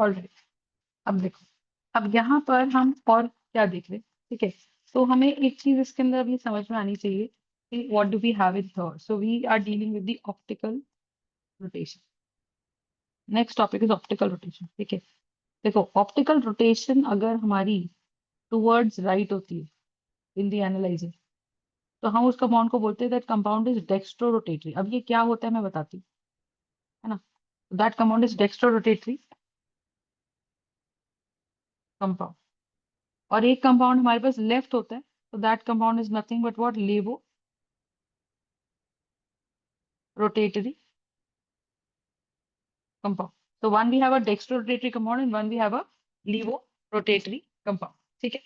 Alright, अब देखो, अब यहाँ पर हम और क्या देख रहे हैं, ठीक है। तो हमें एक चीज इसके अंदर अभी समझ में आनी चाहिए कि what do we have in here. So we are dealing with the optical rotation. Next topic is optical rotation, ठीक है। देखो, ऑप्टिकल रोटेशन अगर हमारी टुवर्ड्स राइट होती है इन द एनालाइजर, तो हम उस कंपाउंड को बोलते हैं that compound is dextro rotatory. अब ये क्या होता है मैं बताती हूँ, है ना। That compound is dextro rotatory compound. और एक कंपाउंड हमारे पास लेफ्ट होता है, तो that compound is nothing but what, laevo rotatory compound. So one we have a dextrorotatory compound and one we have a levorotatory compound. ठीक है।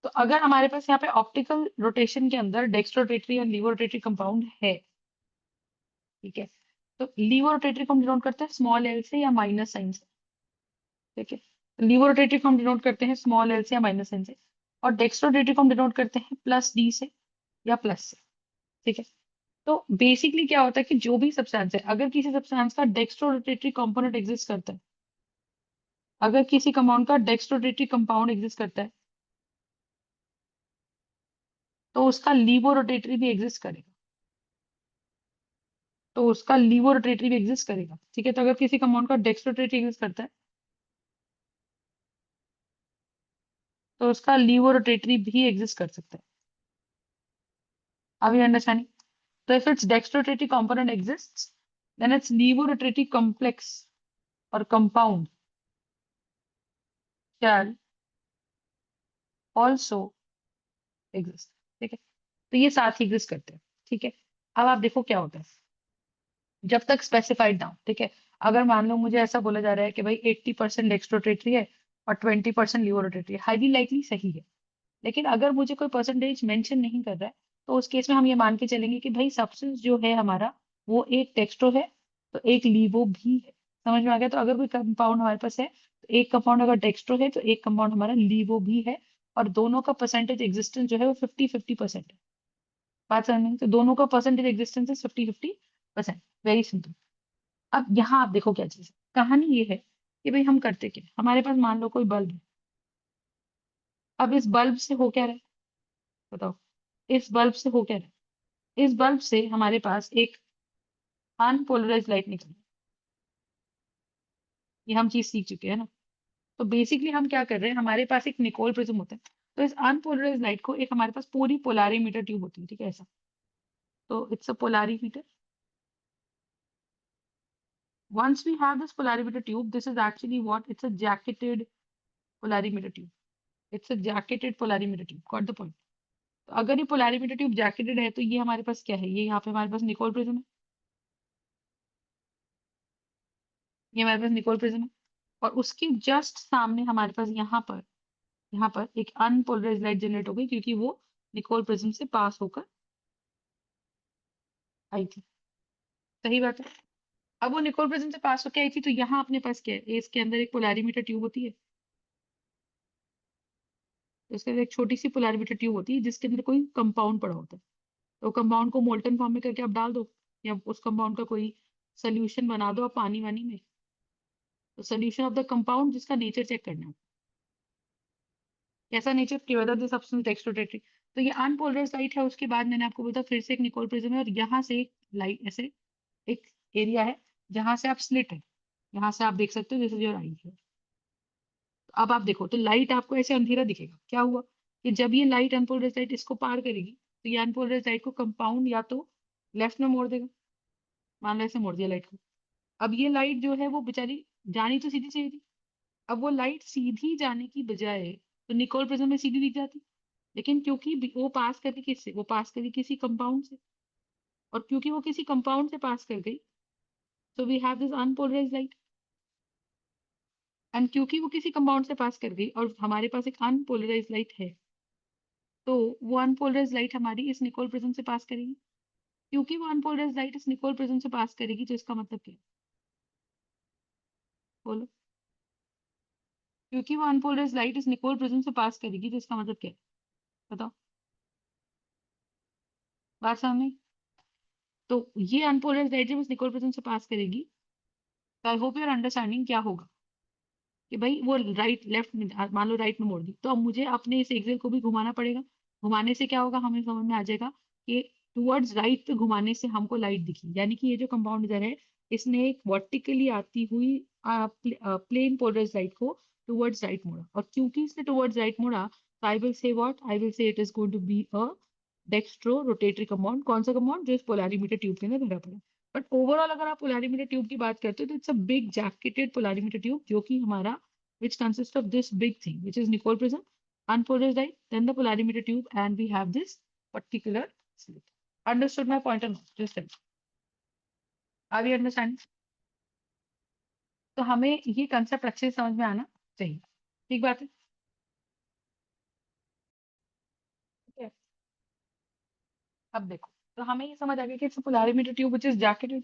तो अगर हमारे पास यहाँ पे ऑप्टिकल रोटेशन के अंदर डेक्स्ट्रोरोटेटरी और लीवोरोटेटरी कंपाउंड है, ठीक है, तो लीवोरोटेटरी को हम डिनोट करते हैं स्मॉल एल से या माइनस साइन से, ठीक है। लीवोरोटेटरी को हम डिनोट करते हैं स्मॉल एल से या माइनस साइन से, और डेक्स्ट्रोरोटेटरी को हम डिनोट करते हैं प्लस डी से या प्लस से, ठीक है। तो बेसिकली क्या होता है कि जो भी सब्सटेंस है, अगर किसी सब्सटेंस का डेक्स्ट्रोरोटेटरी कंपोनेंट एग्जिस्ट करता है, अगर किसी कंपाउंड का डेक्स्ट्रोरोटेटरी कंपाउंड एग्जिस्ट करता है, तो उसका लीवोरोटेटरी भी एग्जिस्ट करेगा, तो उसका लीवोरोटेटरी भी एग्जिस्ट करेगा, ठीक है। तो अगर किसी कंपाउंड का डेक्स्ट्रोरोटेटरी एग्जिस्ट करता है, तो उसका लीवोरोटेटरी भी एग्जिस्ट कर सकता है। अभी अंडरस्टैंडिंग? तो if it's dextrorotatory component exists, then it's levorotatory complex और कंपाउंड कैन ऑल्सो एग्जिस्ट, ठीक है। तो ये साथ ही एग्जिस्ट करते हैं, ठीक है। अब आप देखो क्या होता है जब तक स्पेसिफाइड ना हो, ठीक है। अगर मान लो मुझे ऐसा बोला जा रहा है कि भाई 80% डेक्स्ट्रोरोटेटरी है और 20% लीवोरोटेटरी है, हाईली लाइकली सही है। लेकिन अगर मुझे कोई परसेंटेज मेंशन नहीं कर रहा है, तो उस केस में हम ये मान के चलेंगे कि भाई सब्सटेंस जो है हमारा, वो एक डेक्स्ट्रो है तो एक लीवो भी है। समझ में आ गया? तो अगर कोई कंपाउंड हमारे पास है, तो एक कंपाउंड अगर डेक्स्ट्रो है तो एक कंपाउंड हमारा लीवो भी है, और दोनों का परसेंटेज एग्जिस्टेंस जो है वो 50-50% है। बात समझ में आई? तो दोनों का परसेंटेज एग्जिस्टेंस है 50-50%। Very simple. अब यहाँ आप देखो क्या चीज है, कहानी ये है कि भाई हम करते क्या, हमारे पास मान लो कोई बल्ब है। अब इस बल्ब से हो क्या रहा है, बताओ। इस बल्ब से हो क्या रहा है, इस बल्ब से हमारे पास एक अनपोलराइज लाइट निकल रही है। ये हम चीज सीख चुके हैं ना। तो बेसिकली हम क्या कर रहे हैं, हमारे पास एक निकोल प्रिज्म होता है, तो इस अनपोलराइज लाइट को एक हमारे पास पूरी पोलारीमीटर ट्यूब होती है, ठीक है, ऐसा। तो it's a polarimeter. once we have this polarimeter tube, this is actually what, it's a jacketed polarimeter tube. It's a jacketed polarimeter tube, got the point? तो अगर ये पोलारिमीटर ट्यूब जैकेटेड है, तो ये हमारे पास क्या है, ये यहाँ पे हमारे पास निकोल प्रिज्म है, ये हमारे पास निकोल प्रिज्म है। और उसके जस्ट सामने हमारे पास यहाँ पर एक अनपोलराइज लाइट जनरेट हो गई, क्योंकि वो निकोल प्रिज्म से पास होकर आई थी। सही बात है। अब वो निकोल प्रिज्म से पास होकर आई थी, तो यहाँ अपने पास क्या है, इसके अंदर एक पोलारीमीटर ट्यूब होती है। तो इसके अंदर एक छोटी सी पोलारीमीटर ट्यूब होती है जिसके अंदर कोई कंपाउंड पड़ा होता है। तो कंपाउंड को मोल्टन फॉर्म में करके आप डाल दो, या उस कंपाउंड का कोई सोल्यूशन बना दो आप पानी वानी में। तो सोल्यूशन ऑफ द कंपाउंड, जिसका नेचर चेक करना है, कैसा नेचर, कि वेदर द सब्सटेंस एक्सट्रोटेटरी। तो ये अनपोलराइज्ड लाइट है। उसके बाद मैंने आपको बोला फिर से एक निकोल प्रिज्म है, और यहाँ से एक लाइट, ऐसे एक एरिया है जहां से आप स्लिट है, यहाँ से आप देख सकते हो, दिस इज योर आई है। तो अब आप देखो, तो लाइट आपको ऐसे अंधेरा दिखेगा, क्या हुआ कि जब ये लाइट अनपोलराइज्ड लाइट इसको पार करेगी, तो ये अनपोलराइज्ड लाइट को कंपाउंड या तो लेफ्ट में मोड़ देगा, मान लो ऐसे मोड़ दिया लाइट को। अब ये लाइट जो है वो बेचारी जानी तो सीधी चाहिए थी। अब वो लाइट सीधी जाने की बजाय तो निकोल प्रिज्म में सीधी दिख जाती, लेकिन क्योंकि वो पास कर रही किससे, वो पास कर रही किसी कंपाउंड से, और क्योंकि वो किसी कंपाउंड से पास कर गई, so we have this unpolarised light. And क्योंकि वो किसी कंपाउंड से पास कर गई और हमारे पास एक अनपोलराइज्ड लाइट है, तो वो अनपोलराइज्ड लाइट हमारी इस निकोल प्रिज्म से पास करेगी। क्योंकि वो अनपोलराइज्ड लाइट इस निकोल प्रिज्म से पास करेगी, तो इसका मतलब क्या है, बोलो। क्योंकि वो अनपोलराइज्ड लाइट इस निकोल प्रिज्म से पास करेगी, तो इसका मतलब क्या है, बताओ। बात समझ में? तो ये अनपोलराइज्ड लाइट जब इस निकोल प्रिज्म से पास करेगी, तो आई होप यूर अंडरस्टैंडिंग क्या होगा। कि भाई वो राइट लेफ्ट में मान लो राइट में मोड़ दी, तो अब मुझे अपने इस एक्सेल को भी घुमाना पड़ेगा। घुमाने से क्या होगा, हमें समझ में आ जाएगा कि टुवर्ड्स राइट पे घुमाने से हमको लाइट दिखी, यानी कि ये जो कंपाउंड इधर है इसने एक वर्टिकली आती हुई प्लेन पोलराइज्ड लाइट को टुवर्ड्स राइट मोड़ा, और क्योंकि इसने टुवर्ड्स राइट मोड़ा तो I will say what, I will say it is going to be a dextro rotatory compound. कौन सा कंपाउंड, जो इस पोलैरिमीटर ट्यूब के अंदर भरा पड़ा है। बट ओवरऑल अगर आप पोलैरिमीटर ट्यूब की बात करते हो तो it's a big jacketed polarimeter tube, जो कि हमारा which consists of this big thing, which is Nicol prism, unpolarized light, then the polarimeter tube, and we have this particular slit. Understood my point or not? Just tell me. Are we understanding? तो हमें ये concept अच्छे से समझ में आना चाहिए, ठीक बात है? ठीक है, अब देखो, तो हमें ये समझ आ गया कि it's polarimeter tube which is jacketed,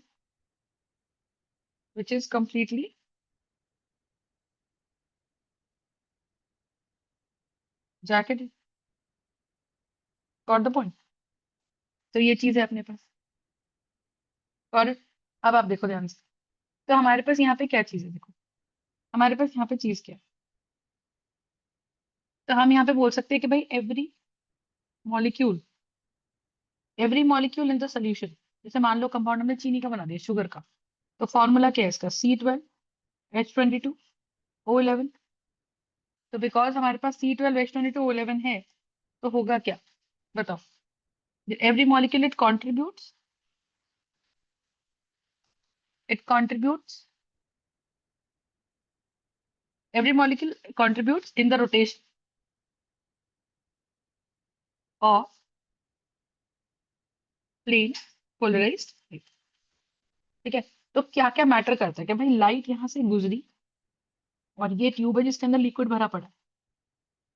which is completely jacketed. Got the point? तो ये चीज है अपने पास, और अब आप देखो ध्यान से, तो हमारे पास यहाँ पे क्या चीज है, देखो हमारे पास यहाँ पे चीज क्या है। तो हम यहाँ पे बोल सकते हैं कि भाई molecule every molecule in the solution, जैसे मान लो कंपाउंड हमने चीनी का बना दिया, शुगर का, तो फॉर्मूला क्या है इसका, C12H22O11। तो बिकॉज हमारे पास C12H22O11 है, तो होगा क्या, बताओ। Every molecule it contributes every molecule contributes in the rotation of plane polarized light। ठीक है, तो क्या क्या मैटर करता है कि भाई लाइट यहाँ से गुजरी और ये ट्यूब है जिसके अंदर लिक्विड भरा पड़ा है,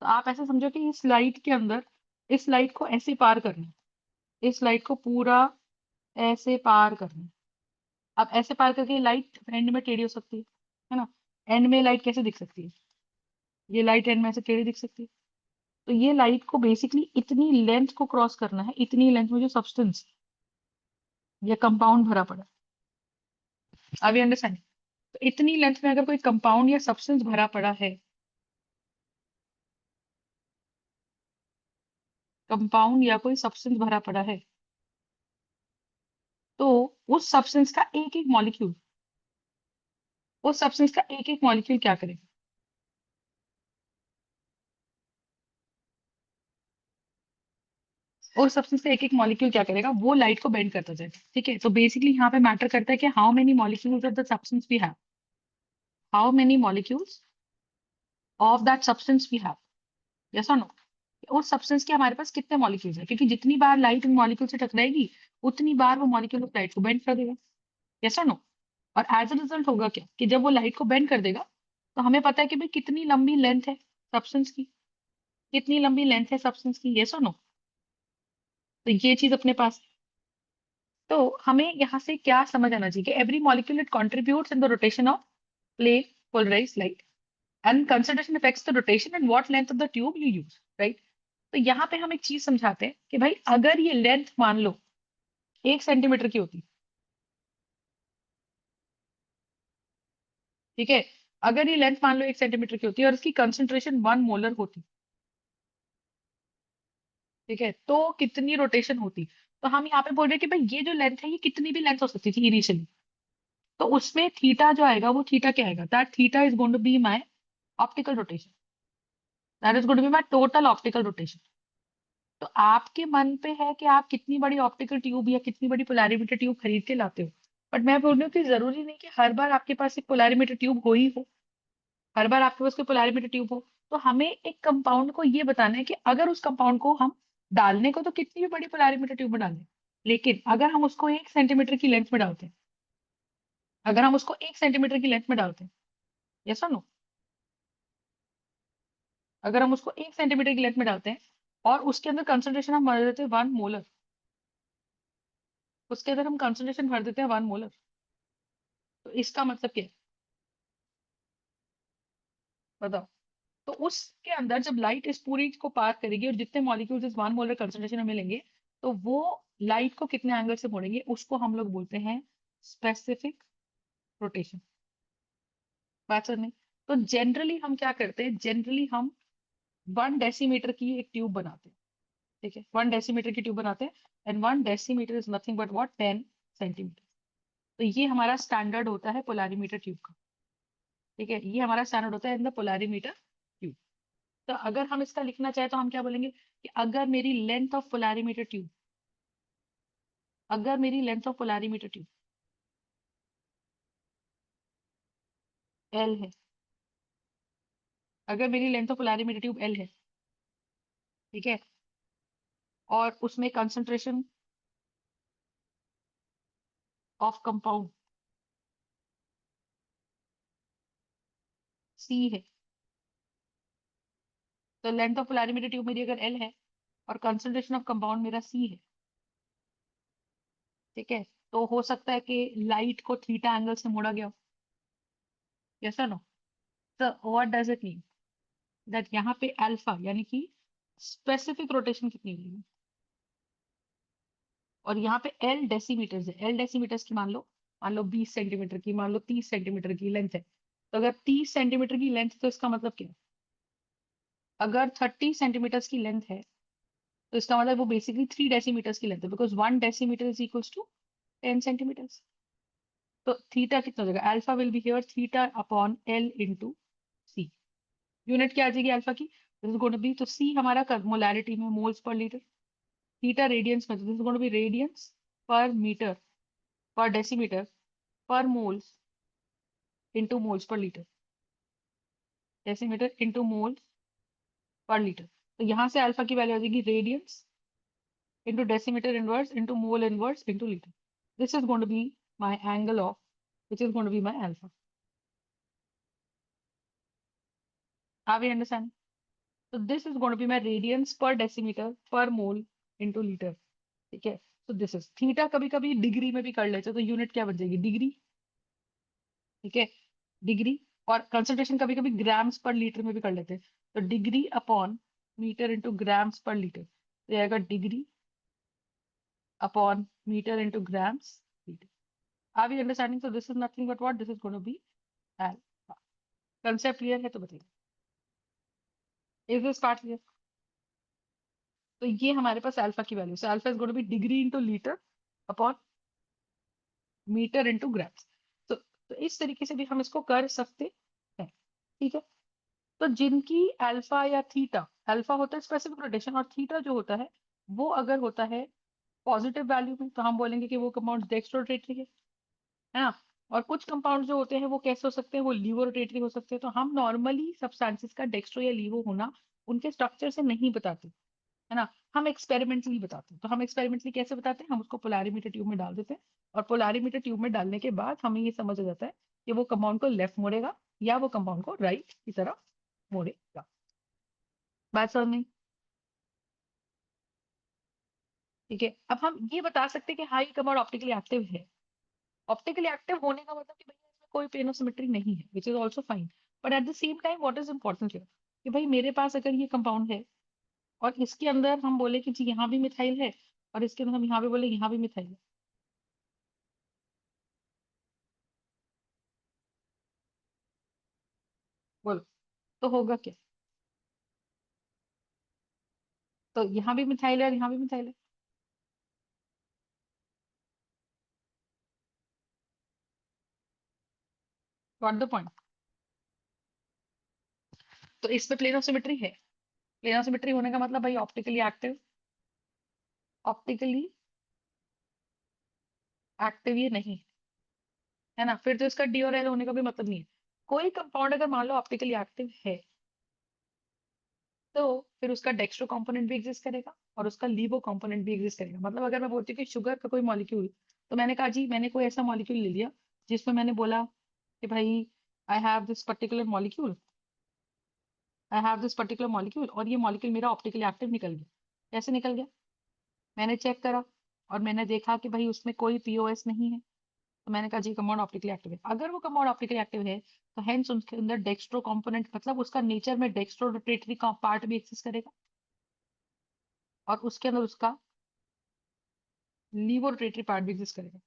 तो आप ऐसे समझो कि इस लाइट के अंदर, इस लाइट को ऐसे पार करना है, इस लाइट को पूरा ऐसे पार करना है। अब ऐसे पार करके लाइट एंड में टेढ़ी हो सकती है ना। एंड में लाइट कैसे दिख सकती है, ये लाइट एंड में ऐसे टेढ़ी दिख सकती है। तो ये लाइट को बेसिकली इतनी लेंथ को क्रॉस करना है, इतनी लेंथ में जो सब्सटेंस या कंपाउंड भरा पड़ा है। अब ये अंडरस्टैंड, तो इतनी लेंथ में अगर कोई कंपाउंड या सब्सटेंस भरा पड़ा है, कंपाउंड या कोई सब्सटेंस भरा पड़ा है, तो उस सब्सटेंस का एक एक मॉलिक्यूल, उस सब्सटेंस का एक एक मॉलिक्यूल क्या करेगा, उस सब्सटेंस का एक एक मॉलिक्यूल क्या करेगा, वो लाइट को बेंड करता जाएगा। ठीक है, तो बेसिकली यहाँ पे मैटर करता है कि how many molecules of the substance we have, how many molecules of that substance we have, yes और नो। उस सब्सटेंस के हमारे पास कितने मॉलिक्यूल्स है, क्योंकि जितनी बार लाइट उन मॉलिक्यूल से टकराएगी उतनी बार वो मॉलिक्यूल उस लाइट को बेंड कर देगा, यस और नो। और एज अ रिजल्ट होगा क्या कि जब वो लाइट को बेंड कर देगा, तो हमें पता है कि भाई कितनी लंबी लेंथ है सब्सटेंस की, कितनी लंबी लेंथ है सब्सटेंस की, यस और नो। तो ये चीज अपने पास है। तो हमें यहाँ से क्या समझ आना चाहिए कि every molecule it contributes in the rotation of plane polarised light, and consideration affects the rotation and what length of the tube you use, right. तो यहाँ पे हम एक चीज समझाते हैं कि भाई अगर ये लेंथ मान लो 1 सेंटीमीटर की होती, ठीक है, अगर ये लेंथ मान लो 1 सेंटीमीटर की होती है और इसकी कंसेंट्रेशन 1 मोलर होती, ठीक है, तो कितनी रोटेशन होती। तो हम यहाँ पे बोल रहे हैं कि भाई ये जो लेंथ है ये कितनी भी लेंथ हो सकती थी इनिशियली, तो उसमें थीटा जो आएगा वो थीटा क्या आएगा, that theta is going to be my optical rotation, that is going to be my total optical rotation. तो आपके मन पे है कि आप कितनी बड़ी ऑप्टिकल ट्यूब या कितनी बड़ी पोलैरिमीटर ट्यूब खरीद के लाते हो, बट मैं बोल रही हूँ कि जरूरी नहीं कि हर बार आपके पास एक पोलैरिमीटर ट्यूब हो ही हो, हर बार आपके पास कोई पोलैरिमीटर ट्यूब हो। तो हमें एक कंपाउंड को ये बताना है कि अगर उस कंपाउंड को हम डालने को तो कितनी भी बड़ी पोलैरिमीटर ट्यूब में डाल दें, लेकिन अगर हम उसको 1 सेंटीमीटर की लेंथ में डालते हैं, अगर हम उसको 1 सेंटीमीटर की लेंथ में डालते हैं, यस और नो, अगर हम उसको 1 सेंटीमीटर की लेंथ में डालते हैं और उसके अंदर कंसंट्रेशन हम भर देते हैं 1 मोलर, उसके अंदर हम कंसंट्रेशन भर देते हैं 1 मोलर, तो इसका मतलब क्या है, बताओ। तो उसके अंदर जब लाइट इस पूरी को पार करेगी और जितने मॉलिक्यूल्स इस 1 मोलर कंसंट्रेशन में मिलेंगे, तो वो लाइट को कितने एंगल से मोड़ेंगे, उसको हम लोग बोलते हैं स्पेसिफिक रोटेशन, बात समझ में? तो जनरली हम क्या करते हैं, जनरली हम 1 डेसीमीटर की एक ट्यूब बनाते हैं, ठीक है, 1 डेसीमीटर की ट्यूब बनाते हैं, and 1 decimetre is nothing but what, 10 centimetre. तो ये हमारा स्टैंडर्ड होता है पोलारीमीटर ट्यूब का, ठीक है, ये हमारा स्टैंडर्ड होता है इन द पोलारीमीटर ट्यूब। तो अगर हम इसका लिखना चाहे तो हम क्या बोलेंगे कि अगर मेरी लेंथ ऑफ पोलारीमीटर ट्यूब, अगर मेरी length of polarimeter tube L है, अगर मेरी length of polarimeter tube L है, ठीक है, और उसमें कंसंट्रेशन ऑफ कंपाउंड सी है, तो लेंथ ऑफ पोलारीमीटर ट्यूब मेरी अगर एल है और कंसंट्रेशन ऑफ कंपाउंड मेरा सी है, ठीक है, तो हो सकता है कि लाइट को थीटा एंगल से मोड़ा गया हो, यस और नो। तो what does it mean, that यहाँ पे अल्फा यानी कि स्पेसिफिक रोटेशन कितनी होगी, और यहाँ पे एल डेसीमीटर्स है, एल डेसीमीटर्स की मान लो 20 सेंटीमीटर की, मान लो 30 सेंटीमीटर की लेंथ है, तो अगर 30 सेंटीमीटर की लेंथ, तो इसका मतलब क्या है, अगर 30 सेंटीमीटर्स की लेंथ है, तो इसका मतलब वो बेसिकली 3 डेसीमीटर्स की लेंथ है, because 1 decimetre is equals to 10 centimetres. तो थीटा कितना हो जाएगा, alpha will be here theta upon L into C. Unit क्या आ जाएगी अल्फा की, this is going to be, तो सी हमारा मोलैरिटी में moles per litre, theta radians में, तो this is going to be radians per metre per decimetre per moles into moles per litre, decimetre into moles per litre. तो यहाँ से alpha की value आ जाएगी radians into decimetre inverse into mole inverse into litre. This is going to be my angle of, which is going to be my alpha. Are we understand? So this is going to be my radians per decimeter per mole into liter. ठीक है, तो this is theta, कभी कभी degree में भी कर लेते हैं, तो यूनिट क्या बन जाएगी, डिग्री, ठीक है, डिग्री। और कंसंट्रेशन कभी कभी ग्राम्स पर लीटर में भी कर लेते हैं, तो degree upon metre into grams per litre, तो ये आएगा degree upon metre into grams litre. Are we understanding, so this is nothing but what, this is going to be alpha। Concept clear है तो बताइए, इज दिस पार्ट क्लियर। तो ये हमारे पास अल्फा की value, alpha is going to be degree into litre upon metre into grams. तो इस तरीके से भी हम इसको कर सकते हैं, ठीक है। तो जिनकी अल्फा या थीटा, अल्फा होता है स्पेसिफिक रोटेशन और थीटा जो होता है वो अगर होता है पॉजिटिव वैल्यू में, तो हम बोलेंगे कि वो कंपाउंड डेक्स्ट्रो रोटेटरी है ना। और कुछ कंपाउंड जो होते हैं वो कैसे हो सकते हैं, वो लीवो रोटेटरी हो सकते हैं। तो हम नॉर्मली सब्सटेंसेस का डेक्स्ट्रो या लीवो होना उनके स्ट्रक्चर से नहीं बताते, है ना, हम एक्सपेरिमेंटली बताते हैं। तो हम एक्सपेरिमेंटली कैसे बताते हैं, हम उसको पोलारीमीटर ट्यूब में डाल देते हैं, और पोलारीमीटर ट्यूब में डालने के बाद हमें ये समझ आ जाता है कि वो कंपाउंड को लेफ्ट मोड़ेगा या वो कंपाउंड को राइट की तरफ मोड़ेगा। बात समझ में? ठीक है, अब हम ये बता सकते हैं कि हाँ ये कंपाउंड ऑप्टिकली एक्टिव है। ऑप्टिकली एक्टिव होने का मतलब कि भैया इसमें कोई प्लेन ऑफ सिमेट्री नहीं है, which is also fine. But at the same time what is important here, कि भाई मेरे पास अगर ये कंपाउंड है और इसके अंदर हम बोले कि जी यहाँ भी मिथाइल है, और इसके अंदर हम यहाँ पे बोले यहाँ भी मिथाइल है, बोलो, तो होगा क्या, तो यहाँ भी मिथाइल है और यहाँ भी मिथाइल है। Got the point. तो इसमें प्लेन ऑफ सिमेट्री है, प्लेन ऑफ सिमेट्री होने का मतलब भाई ऑप्टिकली एक्टिव, ऑप्टिकली एक्टिव ये नहीं है ना, फिर तो इसका डी और एल होने का भी मतलब नहीं है। कोई कंपाउंड अगर मान लो ऑप्टिकली एक्टिव है, तो फिर उसका डेक्स्ट्रो कंपोनेंट भी एग्जिस्ट करेगा और उसका लीवो कंपोनेंट भी एग्जिस्ट करेगा। मतलब अगर मैं बोलती हूँ कि शुगर का कोई मॉलिक्यूल, तो मैंने कहा जी मैंने कोई ऐसा मॉलिक्यूल ले लिया जिसमें मैंने बोला कि भाई I have this particular molecule, I have this particular molecule, और ये मॉलिक्यूल मेरा ऑप्टिकली एक्टिव निकल गया। कैसे निकल गया, मैंने चेक करा और मैंने देखा कि भाई उसमें कोई पीओएस नहीं है, तो मैंने कहा जी कंपाउंड ऑप्टिकली एक्टिव है। अगर वो कंपाउंड ऑप्टिकली एक्टिव है तो हेंस उसके अंदर डेक्स्ट्रो कंपोनेंट, मतलब उसका नेचर में डेक्स्ट्रो रोटेटरी का पार्ट भी एक्सिस्ट करेगा, और उसके अंदर उसका लीवो रोटेटरी पार्ट भी एग्जिस्ट करेगा,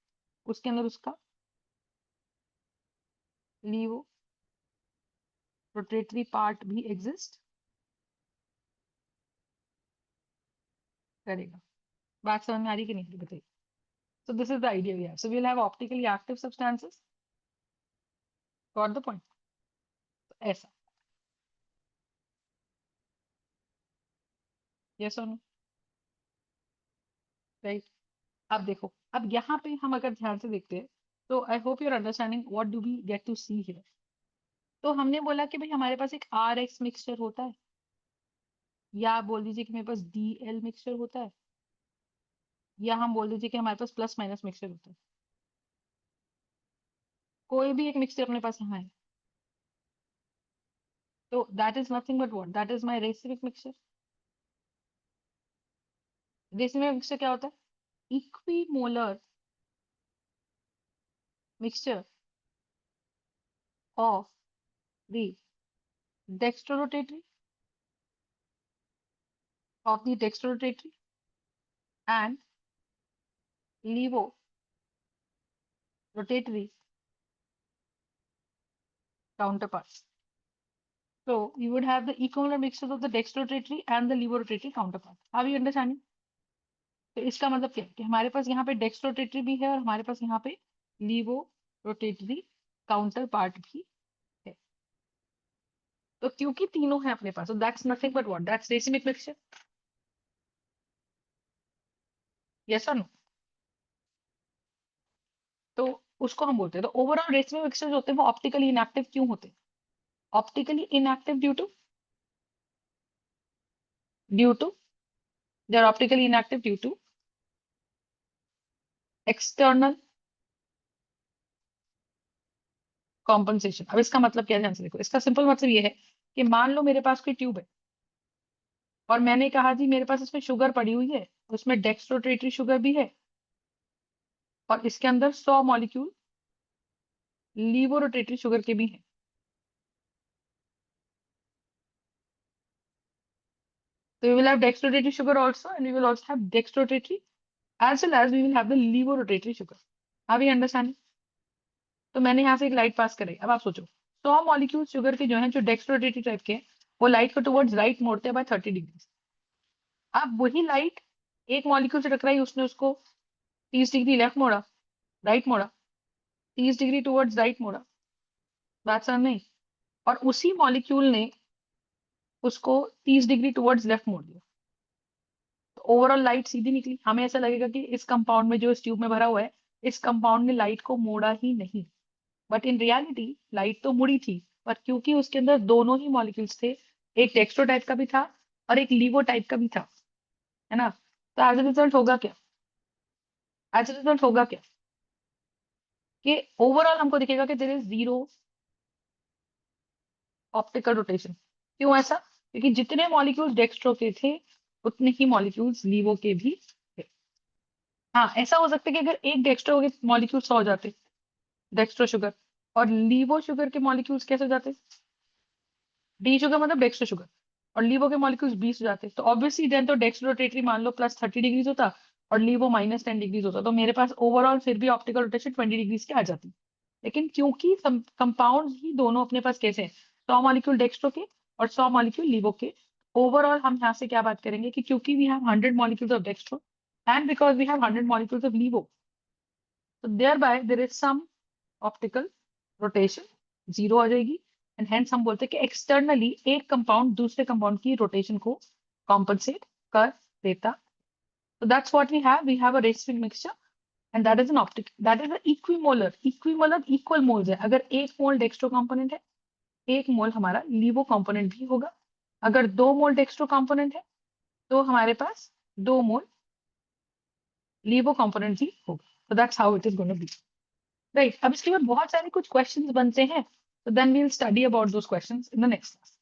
उसके अंदर उसका लीवो रोटेटरी पार्ट भी एग्जिस्ट करेगा। बात समझ में आ रही कि नहीं बताइए। So this is the idea we have. So we'll have optically active substances. Got the point? ऐसा, yes or no? Right? अब देखो, अब यहाँ पे हम अगर ध्यान से देखते हैं तो I hope you're understanding what do we get to see here. तो हमने बोला कि भाई हमारे पास एक आर एक्स मिक्सचर होता है, या आप बोल दीजिए कि मेरे पास डी एल मिक्सचर होता है, या हम बोल दीजिए कि हमारे पास प्लस माइनस मिक्सचर होता है। कोई भी एक मिक्सचर अपने पास यहाँ है, तो that is nothing but what, that is my racemic mixture. Racemic mixture क्या होता है? Equimolar mixture of the dextrorotatory and levorotatory counterparts. So you would have the equivalent mixtures of the dextrorotatory and the levorotatory counterpart. Are you understanding? तो इसका मतलब क्या है कि हमारे पास यहाँ पे डेक्स्ट्रोरोटेटरी भी है और हमारे पास यहाँ पे लीवोरोटेटरी काउंटर पार्ट भी है। तो क्योंकि तीनों है अपने पास, so that's nothing but what, that's racemic mixture. Yes or no? तो उसको हम बोलते हैं, तो ओवरऑल रेसिमिक मिक्सचर जो होते हैं वो ऑप्टिकली इनएक्टिव क्यों होते हैं? Optically inactive due to they are optically inactive due to external compensation. अब इसका मतलब क्या है, ध्यान से देखो, इसका सिंपल मतलब ये है कि मान लो मेरे पास कोई ट्यूब है और मैंने कहा जी मेरे पास इसमें शुगर पड़ी हुई है, उसमें डेक्स्ट्रोरोटेटरी शुगर भी है और इसके अंदर 100 मॉलिक्यूल लीवोरोटेटरी शुगर के भी हैं। So we will have dextrorotatory sugar also, and we will also have dextrorotatory as well as we will have the levorotatory sugar. Are we understanding? तो मैंने यहाँ से एक लाइट पास करी, अब आप सोचो 100 मॉलिक्यूल शुगर के जो हैं, जो डेक्स्ट्रोरोटेटरी टाइप के हैं, वो लाइट को टुवर्ड्स राइट मोड़ते हैं बाय 30 डिग्री। अब वही लाइट एक मॉलिक्यूल से टकराई, उसने उसको 30 डिग्री लेफ्ट मोड़ा, राइट मोड़ा, 30 डिग्री टुवर्ड्स राइट मोड़ा, बात समझ नहीं? और उसी मॉलिक्यूल ने उसको 30 डिग्री टुवर्ड्स लेफ्ट मोड़ दिया, तो ओवरऑल लाइट सीधी निकली। हमें ऐसा लगेगा कि इस कंपाउंड में, जो इस ट्यूब में भरा हुआ है, इस कंपाउंड ने लाइट को मोड़ा ही नहीं, बट इन रियलिटी लाइट तो मुड़ी थी, पर क्योंकि उसके अंदर दोनों ही मॉलिक्यूल्स थे, एक डेक्स्ट्रो टाइप का भी था और एक लीवो टाइप का भी था, है ना? तो एज अ रिजल्ट होगा क्या, एज अ रिजल्ट होगा क्या कि ओवरऑल हमको दिखेगा कि there is zero optical rotation. क्यों ऐसा? क्योंकि जितने मॉलिक्यूल्स डेक्स्ट्रो के थे उतने ही मॉलिक्यूल्स लीवो के भी थे। हाँ, ऐसा हो सकता है कि अगर एक डेक्स्ट्रो के मॉलिक्यूल 100 हो जाते, डेक्स्ट्रो शुगर, और लीवो शुगर के मॉलिक्यूल्स कैसे हो जाते, डी शुगर मतलब डेक्स्ट्रो शुगर, और लीवो के मॉलिक्यूल्स 20 हो जाते, तो ऑब्वियसली देन तो डेक्स्ट्रो रोटेटरी मान लो +30 डिग्रीज होता और लीवो -10 डिग्रीज होता, तो मेरे पास ओवरऑल फिर भी ऑप्टिकल रोटेशन 20 डिग्रीज की आ जाती। लेकिन क्योंकि कंपाउंड ही दोनों अपने पास कैसे हैं, 100 मॉलिक्यूल डेक्स्ट्रो के और 100 मॉलिक्यूल लीवो के, ओवरऑल हम यहाँ से क्या बात करेंगे कि क्योंकि we have 100 molecules of dextro and because we have 100 molecules of levo, तो there there is some optical rotation zero आ जाएगी, एंड हेंस हम बोलते हैं कि एक्सटर्नली एक कंपाउंड दूसरे कंपाउंड की रोटेशन को कॉम्पनसेट कर देता। So that's what we have a racemic mixture and that is an optic, that is an equimolar equal moles है। अगर एक मोल डेक्स्ट्रो कंपोनेंट है, एक मोल हमारा लीवो कंपोनेंट भी होगा। अगर 2 मोल डेक्स्ट्रो कंपोनेंट है तो हमारे पास 2 मोल लीवो कंपोनेंट भी होगा। So that's how it is going to be. Right, अब इसके बाद बहुत सारे कुछ क्वेश्चंस बनते हैं, तो then we will study about those questions in the next class.